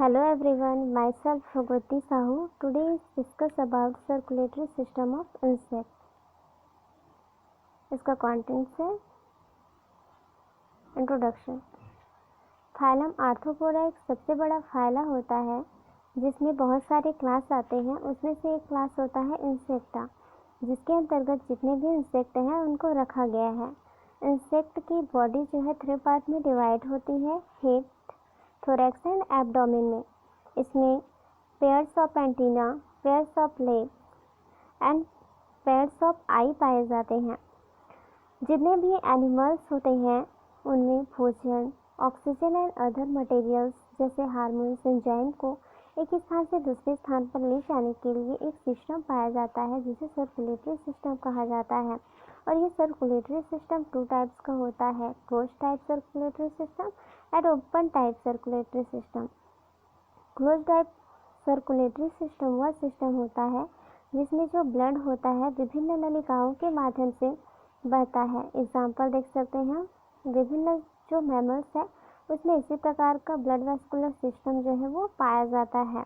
Hello everyone, myself Bhagwati Sahu. Today is discuss about circulatory system of insect. इसका contents है introduction. Phylum arthropoda एक सबसे बड़ा phyla होता है जिसमें बहुत सारे क्लास आते हैं। उसमें से एक क्लास होता है इंसेक्टा, जिसके अंतर्गत जितने भी इंसेक्ट हैं उनको रखा गया है। इंसेक्ट की बॉडी जो है 3 पार्ट में डिवाइड होती है, हेड, थोरैक्स एंड एब्डोमेन में। इसमें pairs of antenna, pairs of leg and pairs of eye पाए जाते हैं। जितने भी एनिमल्स होते हैं उनमें भोजन, ऑक्सीजन एंड अदर मटेरियल्स जैसे हार्मोन्स, एंजाइम को एक स्थान से दूसरे स्थान पर ले जाने के लिए एक सिस्टम पाया जाता है जिसे सर्कुलेटरी सिस्टम कहा जाता है। और ये सर्कुलेटरी सिस्टम 2 टाइप्स का होता है, close type circulatory system and open type circulatory system. Close type circulatory system वह सिस्टम होता है जिसमें जो ब्लड होता है विभिन्न नलिकाओं के माध्यम से बहता है। एग्जाम्पल देख सकते हैं, विभिन्न जो मैमल्स है उसमें इसी प्रकार का ब्लड वैस्कुलर सिस्टम जो है वो पाया जाता है।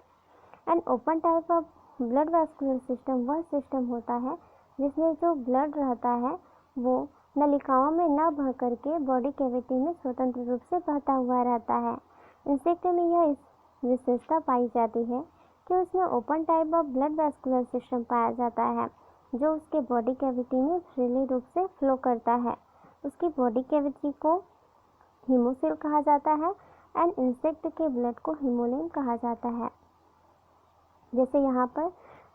And open type of blood vascular system वह सिस्टम होता है जिसमें जो ब्लड रहता है वो नलिकाओं में न बह करके बॉडी कैविटी में स्वतंत्र रूप से बहता हुआ रहता है। इंसेक्ट में यह विशेषता पाई जाती है कि उसमें open type of blood vascular system पाया जाता है जो उसके बॉडी कैविटी में फ्रीली रूप से फ्लो करता है। उसकी बॉडी कैविटी को हीमोसिल कहा जाता है एंड इंसेक्ट के ब्लड को हीमोलिन कहा जाता है। जैसे यहाँ पर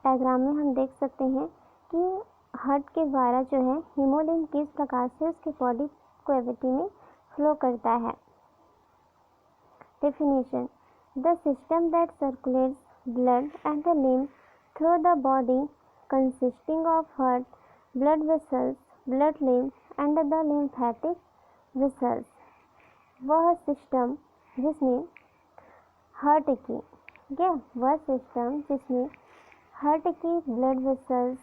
डायग्राम में हम देख सकते हैं कि हार्ट के द्वारा जो है हीमोलिन किस प्रकार से उसकी बॉडी कैविटी में फ्लो करता है। Definition: The system that circulates blood and the lymph through the body, consisting of heart, blood vessels, blood lymph and the lymphatic vessels, वह सिस्टम जिसमें हार्ट की वह सिस्टम जिसमें हार्ट की blood vessels,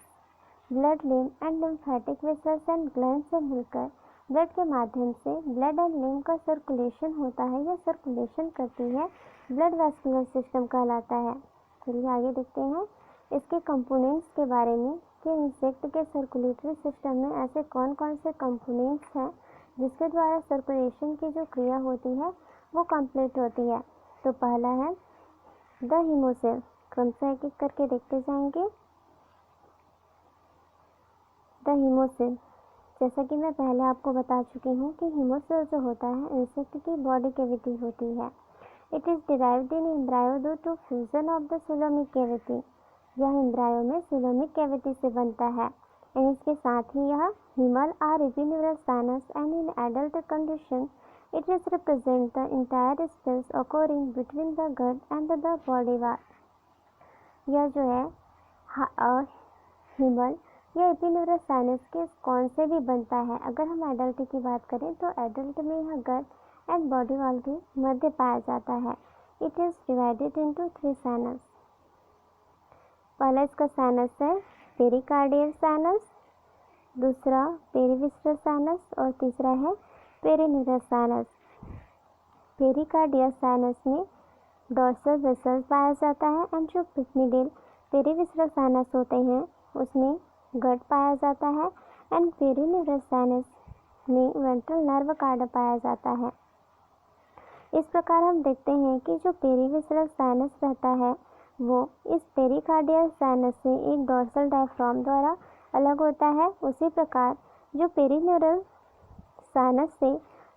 blood lymph and lymphatic vessels and gland से मिलकर blood के माध्यम से ब्लड एंड लिम्फ का सर्कुलेशन होता है, यह सर्कुलेशन करती है, ब्लड वैस्कुलर सिस्टम कहलाता है। चलिए आगे देखते हैं इसके कंपोनेंट्स के बारे में कि इंसेक्ट के सर्कुलेटरी सिस्टम में ऐसे कौन कौन से कंपोनेंट्स हैं जिसके द्वारा सर्कुलेशन की जो क्रिया होती है वो कंप्लीट होती है। तो पहला है द हीमोसिल। क्रमशः एक एक करके देखते जाएंगे। द हीमोसिल, जैसा कि मैं पहले आपको बता चुकी हूँ कि हीमोसिल जो होता है इंसेक्ट की बॉडी कैविटी होती है। It is derived in embryo due to fusion of the coelomic cavity. यह एम्ब्रायो में सिलोमिक कैविटी से बनता है। एंड इसके साथ ही यह haemal or epineural sinus and in adult condition it is represent the entire space occurring between the gut and the body wall. यह जो है हिमल यह एपिन्यूरल साइनस के कौन से भी बनता है। अगर हम एडल्ट की बात करें तो एडल्ट में यह गट एंड बॉडी वाल के मध्य पाया जाता है। It is divided into 3 sinus. पहला इसका साइनस है पेरिकार्डियल साइनस, दूसरा पेरिविस्ट्रल साइनस और तीसरा है पेरिन्यूरल साइनस। पेरिकार्डियल साइनस में डॉर्सल वेसल्स पाया जाता है एंड जो मिडिल पेरिविस्ट्रल साइनस होते हैं उसमें गट पाया जाता है एंड पेरिन्यूरल साइनस में वेंट्रल नर्व कार्ड पाया जाता है। इस प्रकार हम देखते हैं कि जो पेरिविस्ट्रल साइनस रहता है वो इस पेरिकार्डियल साइनस से एक डॉर्सल डायफ्राम द्वारा अलग होता है। उसी प्रकार जो पेरिन्यूरल साइनस से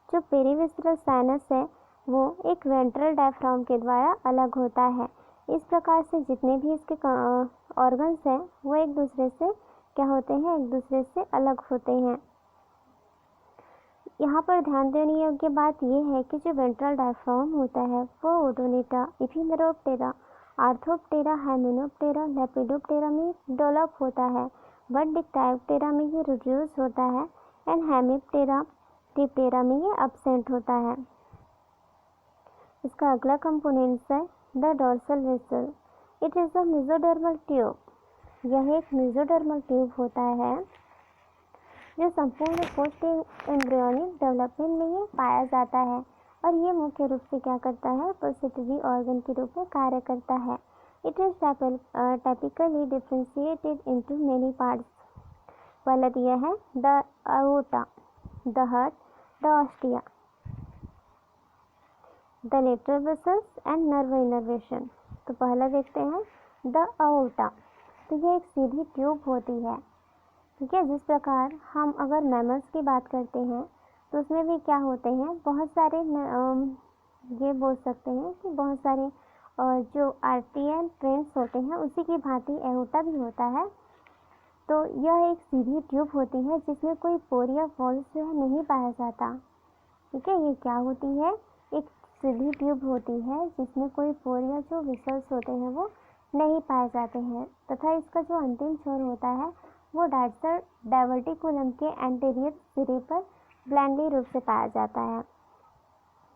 जो पेरिविस्ट्रल साइनस है वो एक वेंट्रल डायफ्राम के द्वारा अलग होता है। इस प्रकार से जितने भी इसके ऑर्गन्स हैं वो एक दूसरे से क्या होते हैं, एक दूसरे से अलग होते हैं। यहाँ पर ध्यान देने योग्य बात यह है कि जो वेंट्रल डायफ्राम होता है वो ओडोनिटा, इफिमेरोप्टेरा, आर्थ्रोप्टेरा, हाइमेनोप्टेरा, लेपिडोप्टेरा में डेवलप होता है, बट डिप्टाइप्टेरा में ये रिड्यूस होता है एंड हेमिप्टेरा, डिप्टेरा में ये एब्सेंट होता है। इसका अगला कंपोनेंट्स है the dorsal vessel. It is a mesodermal tube. यह एक मेसोडर्मल ट्यूब होता है जो संपूर्ण पोस्ट एम्ब्रियोनिक डेवलपमेंट में ये पाया जाता है और ये मुख्य रूप से क्या करता है, पल्सेटरी ऑर्गन के रूप में कार्य करता है। It is typically differentiated into many parts. पहला दिया है the aorta, the heart, the ostia, the lateral vessels and nerve innervation. तो पहला देखते हैं द अओर्टा। तो ये एक सीधी ट्यूब होती है, ठीक है। जिस प्रकार हम अगर मैमल्स की बात करते हैं तो उसमें भी क्या होते हैं, बहुत सारे ये बोल सकते हैं कि बहुत सारे जो आर्टियल ट्रेंस होते हैं उसी की भांति एओर्टा भी होता है। तो यह एक सीधी ट्यूब होती है जिसमें कोई पोर या वॉल्व जो है नहीं पाया जाता, ठीक है। ये क्या होती है, एक सीधी ट्यूब होती है जिसमें कोई पोर या जो वेसल्स होते हैं वो नहीं पाए जाते हैं, तथा इसका जो अंतिम छोर होता है वो डायवर्टिकुलम के एंटीरियर सिरे पर ब्लैंडली रूप से पाया जाता है,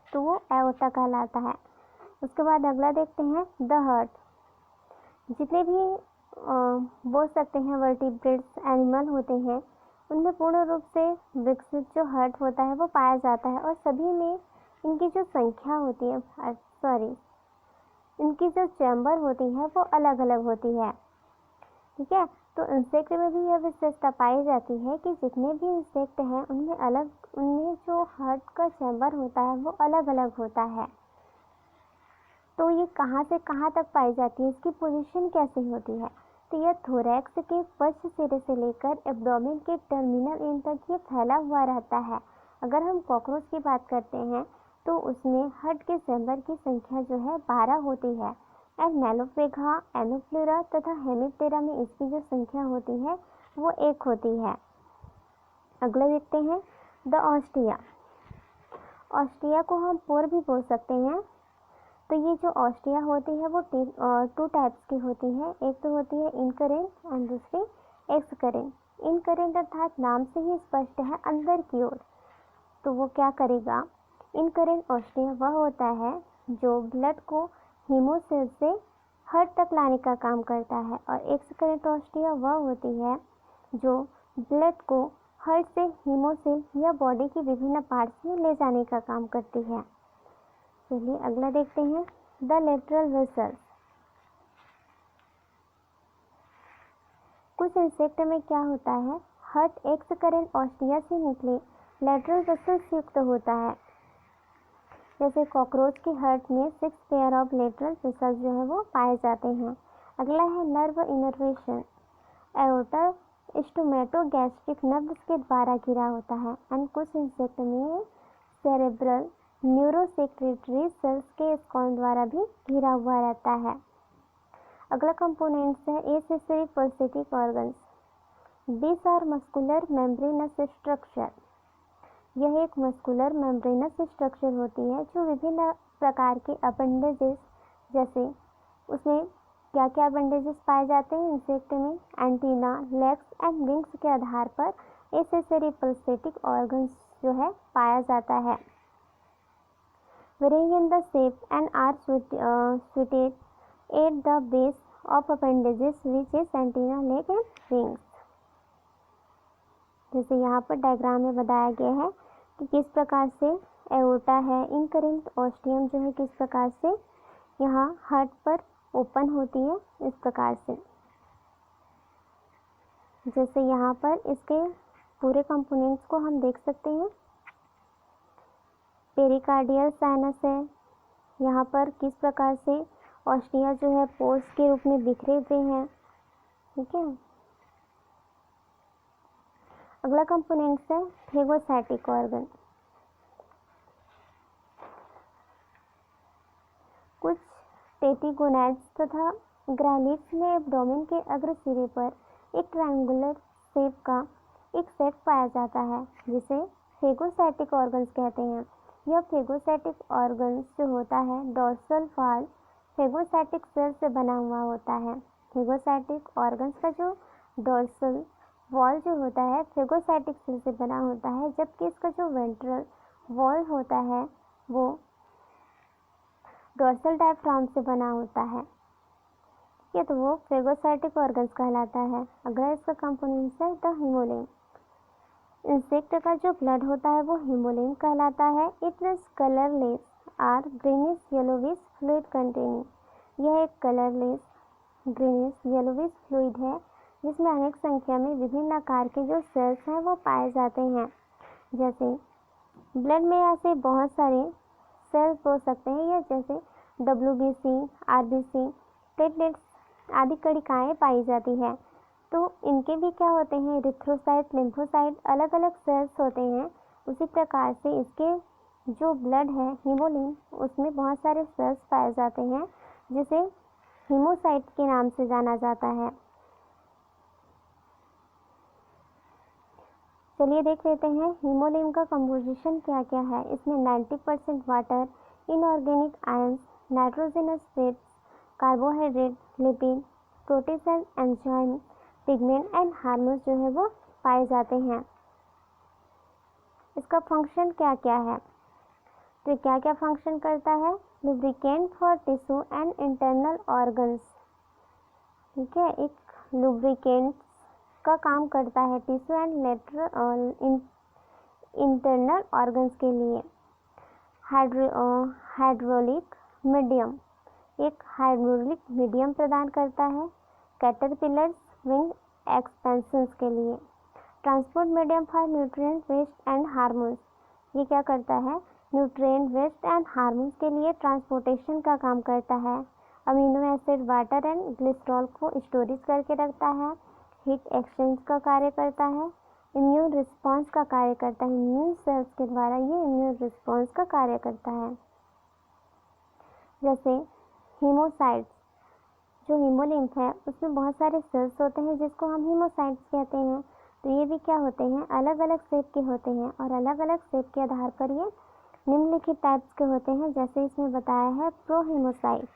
तो वो एओर्टा कहलाता है। उसके बाद अगला देखते हैं द हार्ट। जितने भी बोल सकते हैं वर्टिब्रेट्स एनिमल होते हैं उनमें पूर्ण रूप से विकसित जो हार्ट होता है वो पाया जाता है, और सभी में इनकी जो संख्या होती है इनकी जो चैम्बर होती है वो अलग अलग होती है, ठीक है। तो इंसेक्ट में भी यह विशेषता पाई जाती है कि जितने भी इंसेक्ट हैं उनमें जो हार्ट का चैम्बर होता है वो अलग अलग होता है। तो ये कहाँ से कहाँ तक पाई जाती है, इसकी पोजीशन कैसे होती है, तो यह थोरैक्स के पश्च सिरे से लेकर एब्डोमेन के टर्मिनल एंड तक ये फैला हुआ रहता है। अगर हम कॉकरोच की बात करते हैं तो उसमें हार्ट के चैम्बर की संख्या जो है 12 होती है, एंड मेलोपेगा, एनोफ्लोरा तथा हेमिप्टेरा में इसकी जो संख्या होती है वो 1 होती है। अगला देखते हैं द ऑस्टिया। ऑस्टिया को हम पोर भी बोल सकते हैं। तो ये जो ऑस्टिया होती है वो 2 टाइप्स की होती है, एक तो होती है इनकरेंट एंड दूसरी एक्सकरेंट। इनकरेंट अर्थात नाम से ही स्पष्ट है अंदर की ओर, तो वो क्या करेगा, इनकरेंट ऑस्टिया वह होता है जो ब्लड को हीमोसेल से हार्ट तक लाने का काम करता है, और एक्सकरेंट ऑस्टिया वह होती है जो ब्लड को हार्ट से हीमोसेल या बॉडी की विभिन्न पार्ट्स में ले जाने का काम करती है। चलिए अगला देखते हैं द लेटरल वेसल्स। कुछ इंसेक्ट में क्या होता है, हार्ट एक्सकरेंट ऑस्टिया से निकले लेटरल वेसल्स युक्त होता है। जैसे कॉकरोच के हार्ट में 6 पेयर ऑफ लेटरल वेसल्स जो है वो पाए जाते हैं। अगला है नर्व इनर्वेशन। एओर्टा स्टोमेटोगैस्ट्रिक नर्व्स के द्वारा घिरा होता है, एंड कुछ इंसेक्ट में सेरेब्रल न्यूरोसेक्रेटरी सेल्स के स्कॉन द्वारा भी घिरा हुआ रहता है। अगला कंपोनेंट्स है accessory pulsatile organs. This are muscular membranous structure. यह एक मस्कुलर मेम्ब्रेनस स्ट्रक्चर होती है जो विभिन्न प्रकार के अपेंडेजेस, जैसे उसमें क्या क्या अपेंडेजेस पाए जाते हैं इंसेक्ट में, एंटीना, लेग्स एंड विंग्स के आधार पर एसेसरी पल्सेटिक ऑर्गन्स जो है पाया जाता है। Varying in the shape and are situated at the base of appendages which is antenna, leg and wings। जैसे यहाँ पर डायग्राम में बताया गया है कि किस प्रकार से एओर्टा है, इनकरेंट ऑस्टियम जो है किस प्रकार से यहाँ हार्ट पर ओपन होती है, इस प्रकार से। जैसे यहाँ पर इसके पूरे कंपोनेंट्स को हम देख सकते हैं। पेरिकार्डियल साइनस है, यहाँ पर किस प्रकार से ऑस्टिया जो है पोर्स के रूप में बिखरे हुए हैं, ठीक है। अगला कंपोनेंट्स है फेगोसाइटिक ऑर्गन। कुछ टेटिगोनैड्स तथा ग्राइलिड्स में एब्डोमेन के अग्र सिरे पर एक ट्रायंगुलर शेप का एक सेट पाया जाता है जिसे फेगोसाइटिक ऑर्गन्स कहते हैं। यह फेगोसाइटिक ऑर्गन्स जो होता है डोर्सल वॉल फेगोसाइटिक सेल से बना हुआ होता है। फेगोसाइटिक ऑर्गन्स का जो डोर्सल वॉल जो होता है फेगोसाइटिक सेल से बना होता है, जबकि इसका जो वेंट्रल वॉल होता है वो डोर्सल डायफ्राम से बना होता है, ये तो वो फेगोसाइटिक ऑर्गन्स कहलाता है। अगला इसका कंपोनेंट्स है द हीमोलिन। इंसेक्ट का जो ब्लड होता है वो हीमोलिम्फ कहलाता है। It is colourless or greenish yellowish fluid containing. यह एक कलरलेस ग्रीनिश येलोविश फ्लूइड है जिसमें अनेक संख्या में विभिन्न आकार के जो सेल्स हैं वो पाए जाते हैं। जैसे ब्लड में ऐसे बहुत सारे सेल्स हो सकते हैं, या जैसे WBC, RBC, प्लेटलेट्स आदि कणिकाएं पाई जाती है। तो इनके भी क्या होते हैं, इरिथ्रोसाइट, लिम्फोसाइट, अलग अलग सेल्स होते हैं। उसी प्रकार से इसके जो ब्लड है हीमोलिम्फ, उसमें बहुत सारे सेल्स पाए जाते हैं जिसे हीमोसाइट के नाम से जाना जाता है। चलिए देख लेते हैं हीमोलिम्फ का कंपोजिशन क्या क्या है। इसमें 90% water, inorganic ions, nitrogenous fats, carbohydrate, lipid, protein, enzyme, pigment and hormones जो है वो पाए जाते हैं। इसका फंक्शन क्या क्या है, तो क्या क्या फंक्शन करता है। Lubricant for tissue and internal organs. ठीक है, एक लुब्रिकेंट का काम करता है टिश्यू एंड इंटरनल ऑर्गन्स के लिए। हाइड्रोलिक मीडियम, एक हाइड्रोलिक मीडियम प्रदान करता है कैटरपिलर्स विंग एक्सपेंशंस के लिए। Transport medium for nutrient waste and hormones. ये क्या करता है, न्यूट्रिएंट वेस्ट एंड हार्मोन्स के लिए ट्रांसपोर्टेशन का काम करता है। Amino acid, water and glycerol को स्टोरेज करके रखता है। हीट एक्सचेंज का कार्य करता है। इम्यून रिस्पॉन्स का कार्य करता है। इम्यून सेल्स के द्वारा ये इम्यून रिस्पॉन्स का कार्य करता है। जैसे हीमोसाइट्स, जो हीमोलिम्फ है उसमें बहुत सारे सेल्स होते हैं जिसको हम हीमोसाइट्स कहते हैं। तो ये भी क्या होते हैं, अलग अलग शेप के होते हैं और अलग अलग शेप के आधार पर ये निम्नलिखित टाइप्स के होते हैं। जैसे इसमें बताया है प्रोहीमोसाइट,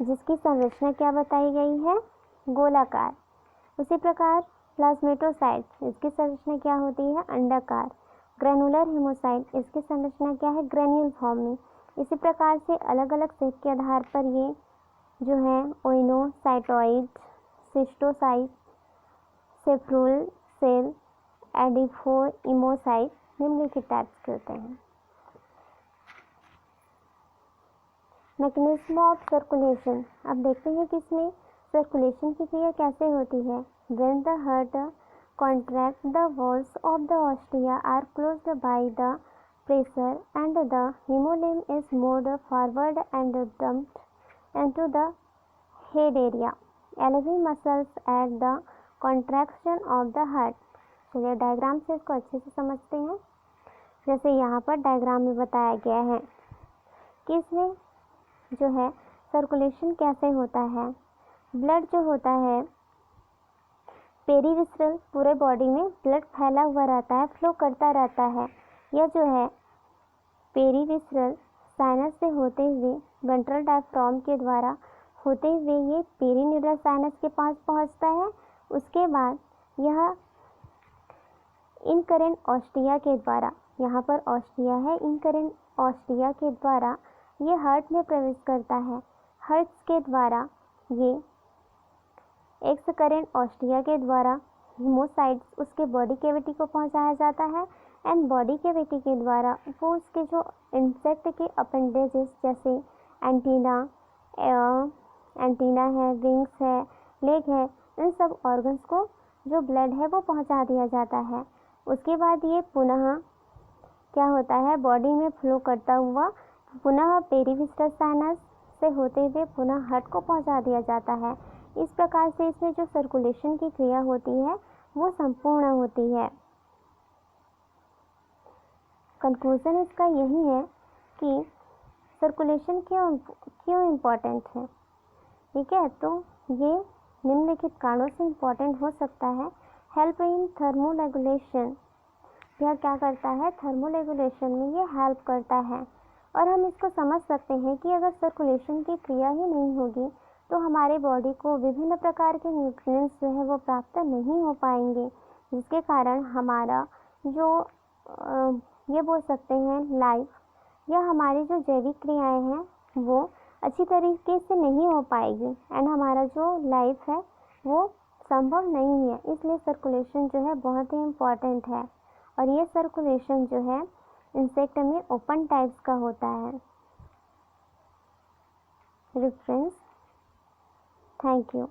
जिसकी संरचना क्या बताई गई है, गोलाकार। उसी प्रकार प्लाज्मेटोसाइट, इसकी संरचना क्या होती है, अंडाकार। ग्रेनुलर हीमोसाइट, इसकी संरचना क्या है, ग्रेन्यूल फॉर्म में। इसी प्रकार से अलग अलग शेप के आधार पर ये जो है ओइनोसाइटोइड, सिस्टोसाइट, सेफ्रुल सेल, एडिपोइमोसाइट निम्नलिखित टाइप्स के होते हैं। मैकेनिज्म ऑफ सर्कुलेशन, अब देखते हैं कि इसमें सर्कुलेशन की क्रिया कैसे होती है। When the heart contract, the walls of the ostia are closed by the pressure and the hemolymph is moved forward and dumped into the head area, allowing muscles at the contraction of the heart। चलिए diagram से इसको अच्छे से समझते हैं। जैसे यहाँ पर डायग्राम में बताया गया है कि इसमें जो है सर्कुलेशन कैसे होता है। ब्लड जो होता है पेरीविस्रल, पूरे बॉडी में ब्लड फैला हुआ रहता है, फ्लो करता रहता है। यह जो है पेरीविस्रल साइनस से होते हुए वेंट्रल डायफ्राम के द्वारा होते हुए ये पेरीन्यूरल साइनस के पास पहुंचता है। उसके बाद यह इनकरेंट ऑस्टिया के द्वारा, यहाँ पर ऑस्टिया है, इनकरेंट ऑस्टिया के द्वारा ये हार्ट में प्रवेश करता है। हार्ट के द्वारा ये एक्सकरेंट ऑस्टिया के द्वारा हीमोसाइट्स उसके बॉडी कैविटी को पहुंचाया जाता है एंड बॉडी कैविटी के द्वारा वो उसके जो इंसेक्ट के अपेंडेजेस जैसे एंटीना है, विंग्स है, लेग है, इन सब ऑर्गन्स को जो ब्लड है वो पहुंचा दिया जाता है। उसके बाद ये पुनः क्या होता है, बॉडी में फ्लो करता हुआ पुनः पेरीविस्रल साइनस से होते हुए पुनः हार्ट को पहुंचा दिया जाता है। इस प्रकार से इसमें जो सर्कुलेशन की क्रिया होती है वो संपूर्ण होती है। कंक्लूजन इसका यही है कि सर्कुलेशन क्यों इम्पोर्टेंट है। ठीक है, तो ये निम्नलिखित कारणों से इम्पोर्टेंट हो सकता है। हेल्प इन थर्मोरेगुलेशन, यह क्या करता है, थर्मोरेगुलेशन में ये हेल्प करता है। और हम इसको समझ सकते हैं कि अगर सर्कुलेशन की क्रिया ही नहीं होगी तो हमारे बॉडी को विभिन्न प्रकार के न्यूट्रिएंट्स जो है वो प्राप्त नहीं हो पाएंगे, जिसके कारण हमारा जो ये बोल सकते हैं लाइफ या हमारी जो जैविक क्रियाएं हैं वो अच्छी तरीके से नहीं हो पाएगी एंड हमारा जो लाइफ है वो संभव नहीं है। इसलिए सर्कुलेशन जो है बहुत ही इम्पोर्टेंट है। और ये सर्कुलेशन जो है इंसेक्ट में ओपन टाइप्स का होता है। Reference, thank you.